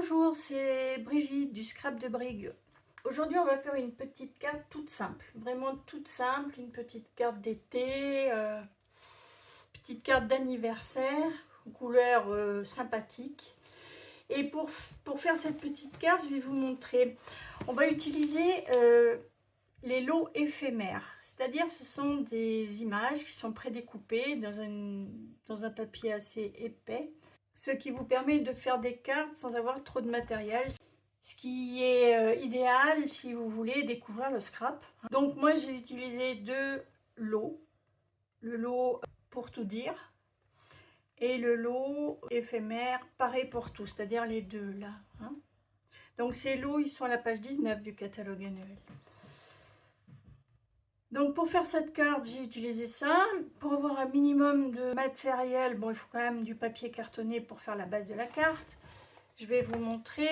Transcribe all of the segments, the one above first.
Bonjour, c'est Brigitte du Scrap de Brigue. Aujourd'hui, on va faire une petite carte toute simple, vraiment toute simple, une petite carte d'été, petite carte d'anniversaire, aux couleurs sympathiques. Et pour faire cette petite carte, je vais vous montrer. On va utiliser les lots éphémères, c'est-à-dire ce sont des images qui sont prédécoupées dans un papier assez épais, ce qui vous permet de faire des cartes sans avoir trop de matériel, ce qui est idéal si vous voulez découvrir le scrap. Donc moi j'ai utilisé deux lots, le lot pour tout dire et le lot éphémère pareil pour tout, c'est-à-dire les deux là. Donc ces lots ils sont à la page 19 du catalogue annuel. Donc pour faire cette carte, j'ai utilisé ça. Pour avoir un minimum de matériel, bon il faut quand même du papier cartonné pour faire la base de la carte. Je vais vous montrer.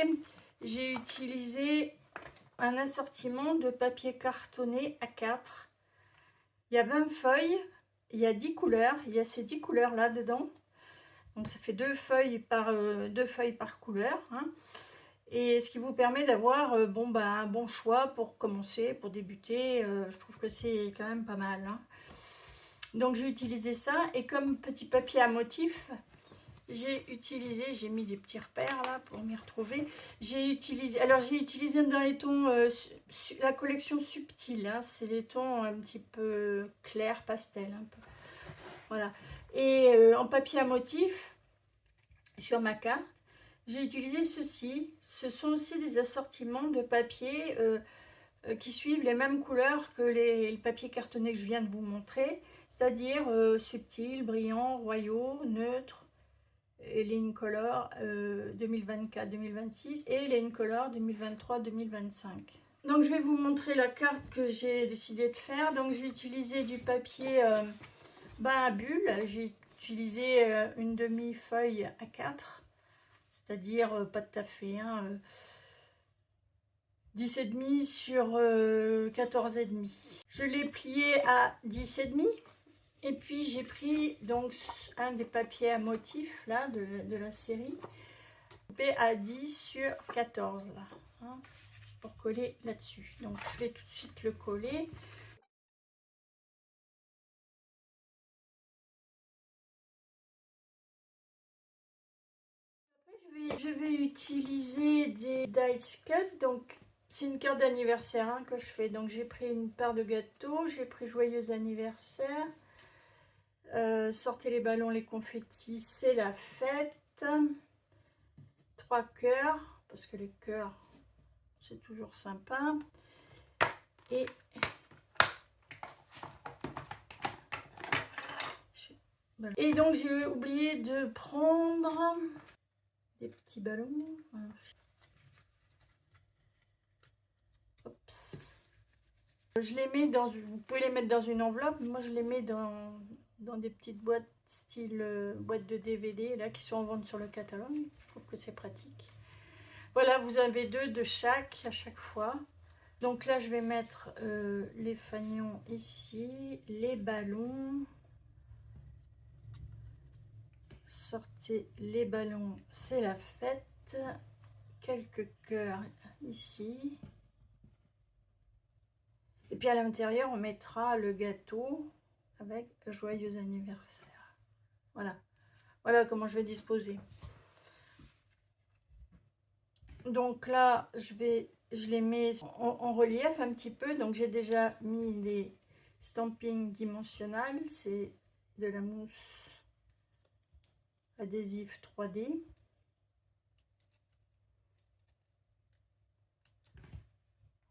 J'ai utilisé un assortiment de papier cartonné A4. Il y a 20 feuilles, il y a 10 couleurs, il y a ces 10 couleurs là dedans. Donc ça fait deux feuilles par couleur. Et ce qui vous permet d'avoir un bon choix pour commencer, pour débuter. Je trouve que c'est quand même pas mal. Donc j'ai utilisé ça. Et comme petit papier à motif, j'ai mis des petits repères là pour m'y retrouver. J'ai utilisé dans les tons, la collection subtile. C'est les tons un petit peu clair, pastel. Un peu. Voilà. Et en papier à motif, sur ma carte, j'ai utilisé ceci. Ce sont aussi des assortiments de papier qui suivent les mêmes couleurs que le papier cartonné que je viens de vous montrer, c'est-à-dire subtil, brillant, royaux, neutre, et les Incolor 2024-2026 et les Incolor 2023-2025. Donc je vais vous montrer la carte que j'ai décidé de faire. Donc j'ai utilisé du papier à bulles. J'ai utilisé une demi-feuille A4, c'est-à-dire pas tout à fait 10,5 sur 14,5. Je l'ai plié à 10,5. Et puis j'ai pris donc un des papiers à motifs là de la série, coupé à 10 sur 14 là, pour coller là-dessus. Donc je vais tout de suite le coller. Après, je vais utiliser des dice cut. Donc c'est une carte d'anniversaire que je fais. Donc j'ai pris une part de gâteau, j'ai pris joyeux anniversaire. Sortez les ballons, les confettis, c'est la fête. 3 cœurs, parce que les cœurs, c'est toujours sympa. Et donc, j'ai oublié de prendre des petits ballons. Oups. Je les mets dans, vous pouvez les mettre dans une enveloppe. Moi, je les mets dans des petites boîtes style boîte de DVD là qui sont en vente sur le catalogue. Je trouve que c'est pratique. Voilà, vous avez deux de chaque à chaque fois. Donc là, je vais mettre les fanions ici, les ballons. Sortez les ballons, c'est la fête. Quelques cœurs ici. Et puis à l'intérieur, on mettra le gâteau avec joyeux anniversaire. Voilà. Voilà comment je vais disposer. Donc là, je les mets en relief un petit peu. Donc j'ai déjà mis les stampings dimensionnels. C'est de la mousse adhésive 3D.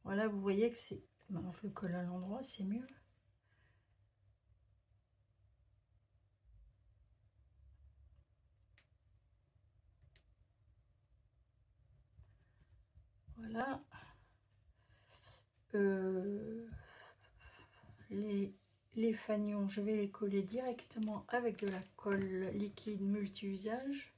Voilà, vous voyez que c'est... Bon, je le colle à l'endroit, c'est mieux. Voilà. Les fanions, je vais les coller directement avec de la colle liquide multi-usage.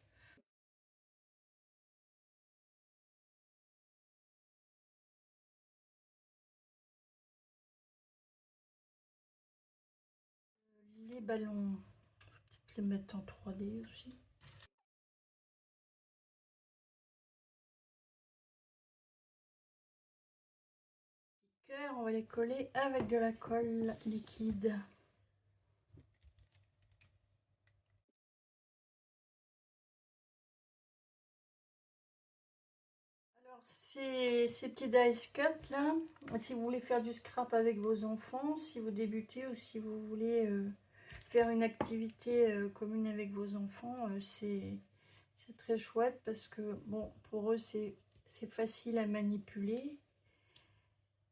Les ballons, je vais peut-être les mettre en 3D aussi. On va les coller avec de la colle liquide. Alors ces petits dice cut là, si vous voulez faire du scrap avec vos enfants, si vous débutez ou si vous voulez faire une activité commune avec vos enfants, c'est très chouette parce que bon, pour eux c'est facile à manipuler.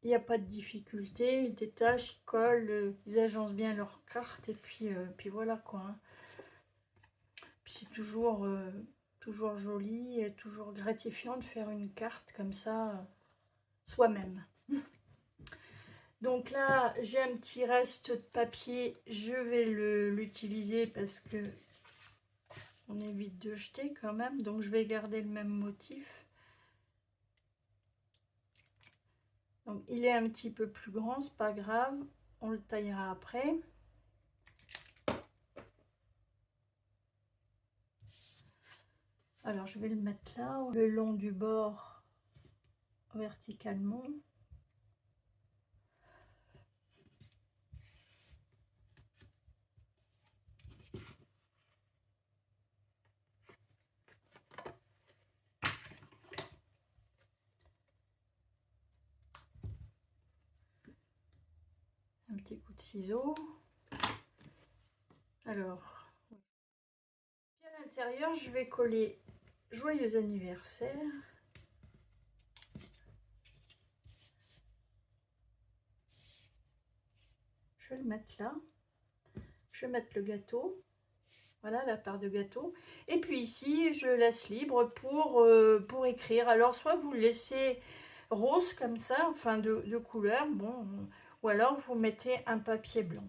Il n'y a pas de difficulté, ils détachent, ils collent, ils agencent bien leurs cartes et puis voilà quoi. Hein. C'est toujours, toujours joli et toujours gratifiant de faire une carte comme ça soi-même. Donc là, j'ai un petit reste de papier, je vais l'utiliser parce que on évite de jeter quand même. Donc je vais garder le même motif. Donc il est un petit peu plus grand, c'est pas grave, on le taillera après. Alors je vais le mettre là, le long du bord, verticalement. Un petit coup de ciseau. Alors, à l'intérieur, je vais coller joyeux anniversaire. Je vais le mettre là. Je vais mettre le gâteau. Voilà la part de gâteau. Et puis ici, je laisse libre pour écrire. Alors, soit vous le laissez rose comme ça, enfin de couleur, bon, ou alors vous mettez un papier blanc.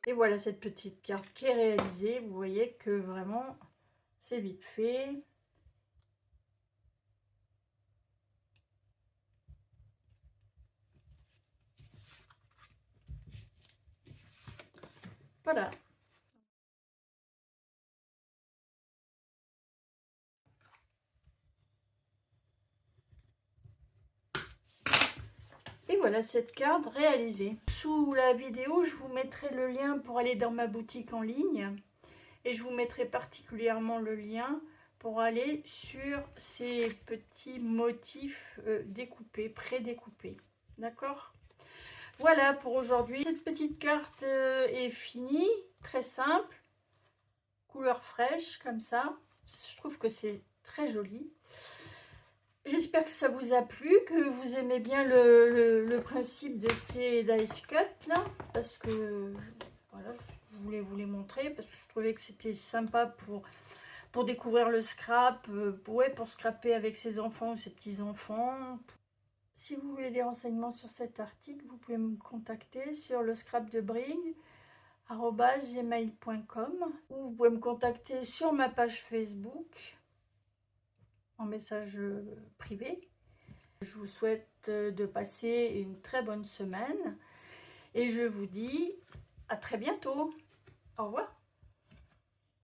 Et voilà cette petite carte qui est réalisée. Vous voyez que vraiment, c'est vite fait. Voilà. Et voilà cette carte réalisée. Sous la vidéo, je vous mettrai le lien pour aller dans ma boutique en ligne. Et je vous mettrai particulièrement le lien pour aller sur ces petits motifs découpés, pré-découpés. D'accord? Voilà pour aujourd'hui. Cette petite carte est finie, très simple, couleur fraîche comme ça. Je trouve que c'est très joli. J'espère que ça vous a plu, que vous aimez bien le principe de ces dice cut là, parce que voilà, je voulais vous les montrer parce que je trouvais que c'était sympa pour découvrir le scrap, pour scraper avec ses enfants ou ses petits-enfants. Si vous voulez des renseignements sur cet article, vous pouvez me contacter sur le scrapdebrig@gmail.com ou vous pouvez me contacter sur ma page Facebook en message privé. Je vous souhaite de passer une très bonne semaine et je vous dis à très bientôt. Au revoir.